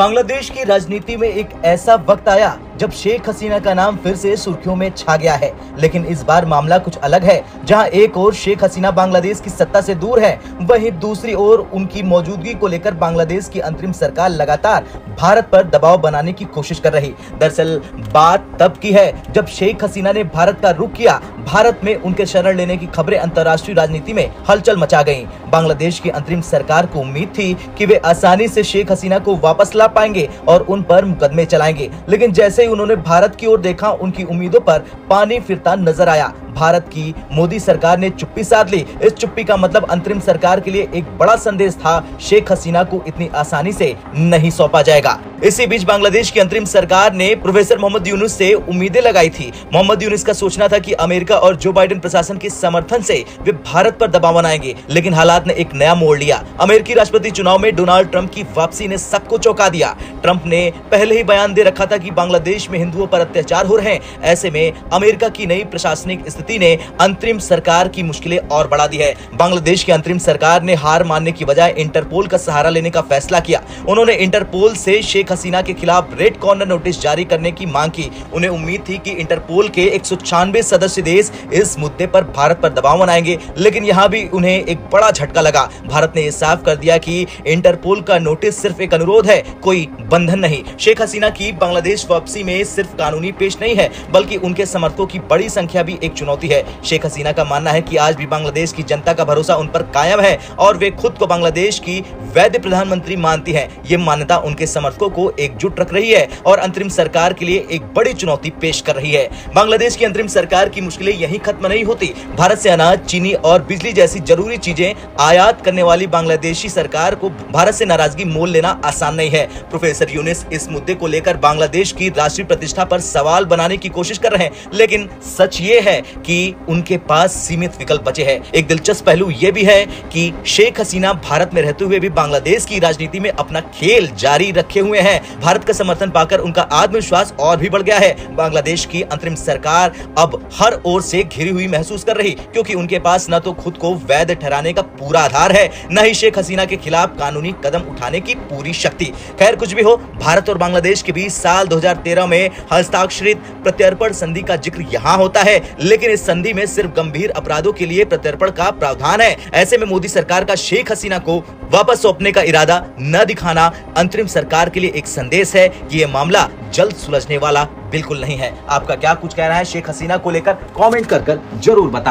बांग्लादेश की राजनीति में एक ऐसा वक्त आया जब शेख हसीना का नाम फिर से सुर्खियों में छा गया है। लेकिन इस बार मामला कुछ अलग है। जहां एक ओर शेख हसीना बांग्लादेश की सत्ता से दूर है, वहीं दूसरी ओर उनकी मौजूदगी को लेकर बांग्लादेश की अंतरिम सरकार लगातार भारत पर दबाव बनाने की कोशिश कर रही। दरअसल बात तब की है जब शेख हसीना ने भारत का रुख किया। भारत में उनके शरण लेने की खबरें अंतर्राष्ट्रीय राजनीति में हलचल मचा गईं। बांग्लादेश की अंतरिम सरकार को उम्मीद थी कि वे आसानी से शेख हसीना को वापस ला पाएंगे और उन पर मुकदमे चलाएंगे। लेकिन जैसे ही उन्होंने भारत की ओर देखा, उनकी उम्मीदों पर पानी फिरता नजर आया। भारत की मोदी सरकार ने चुप्पी साध ली। इस चुप्पी का मतलब अंतरिम सरकार के लिए एक बड़ा संदेश था, शेख हसीना को इतनी आसानी से नहीं सौंपा जाएगा। इसी बीच बांग्लादेश की अंतरिम सरकार ने प्रोफेसर मोहम्मद यूनुस से उम्मीदें लगाई थी। मोहम्मद यूनुस का सोचना था कि अमेरिका और जो बाइडेन प्रशासन के समर्थन से वे भारत पर दबाव बनाएंगे। लेकिन हालात ने एक नया मोड़ लिया। अमेरिकी राष्ट्रपति चुनाव में डोनाल्ड ट्रंप की वापसी ने सबको चौंका दिया। ट्रंप ने पहले ही बयान दे रखा था कि बांग्लादेश में हिंदुओं पर अत्याचार हो रहे हैं। ऐसे में अमेरिका की नई प्रशासनिक स्थिति ने अंतरिम सरकार की मुश्किलें और बढ़ा दी है। बांग्लादेश की अंतरिम सरकार ने हार मानने की बजाय इंटरपोल का सहारा लेने का फैसला किया। उन्होंने इंटरपोल से शेख हसीना के खिलाफ रेड कॉर्नर नोटिस जारी करने की मांग की। उन्हें उम्मीद थी कि इंटरपोल के 196 सदस्य देश इस मुद्दे पर भारत पर दबाव बनाएंगे। लेकिन यहां भी उन्हें एक बड़ा झटका लगा। भारत ने यह साफ कर दिया कि इंटरपोल का नोटिस सिर्फ एक अनुरोध है, कोई बंधन नहीं। शेख हसीना की बांग्लादेश वापसी में सिर्फ कानूनी पेश नहीं है, बल्कि उनके समर्थकों की बड़ी संख्या भी एक चुनौती है। शेख हसीना का मानना है कि आज भी बांग्लादेश की जनता का भरोसा उन पर कायम है और वे खुद को बांग्लादेश की वैध प्रधानमंत्री मानती हैं। ये मान्यता उनके समर्थकों को एकजुट रख रही है और अंतरिम सरकार के लिए एक बड़ी चुनौती पेश कर रही है। बांग्लादेश की अंतरिम सरकार की मुश्किलें यहीं खत्म नहीं होती। भारत से अनाज, चीनी और बिजली जैसी जरूरी चीजें आयात करने वाली बांग्लादेशी सरकार को भारत से नाराजगी मोल लेना आसान नहीं है। प्रोफेसर यूनुस इस मुद्दे को लेकर बांग्लादेश की राष्ट्रीय प्रतिष्ठा पर सवाल बनाने की कोशिश कर रहे हैं। लेकिन सच ये है कि उनके पास सीमित विकल्प बचे हैं। एक दिलचस्प पहलू यह भी है कि शेख हसीना भारत में रहते हुए भी बांग्लादेश की राजनीति में अपना खेल जारी रखे हुए हैं। भारत का समर्थन पाकर उनका आत्मविश्वास और भी बढ़ गया है। बांग्लादेश की अंतरिम सरकार अब हर ओर से घिरी हुई महसूस कर रही, क्योंकि उनके पास न तो खुद को वैध ठहराने का पूरा आधार है, न ही शेख हसीना के खिलाफ कानूनी कदम उठाने की पूरी शक्ति। खैर, कुछ भी हो, भारत और बांग्लादेश के बीच साल 2013 में हस्ताक्षरित प्रत्यर्पण संधि का जिक्र यहाँ होता है। लेकिन इस संधि में सिर्फ गंभीर अपराधों के लिए प्रत्यर्पण का प्रावधान है। ऐसे में मोदी सरकार का शेख हसीना को वापस सौंपने का इरादा न दिखाना अंतरिम सरकार के लिए एक संदेश है कि यह मामला जल्द सुलझने वाला बिल्कुल नहीं है। आपका क्या कुछ कहना है शेख हसीना को लेकर? कमेंट कर जरूर बताएं।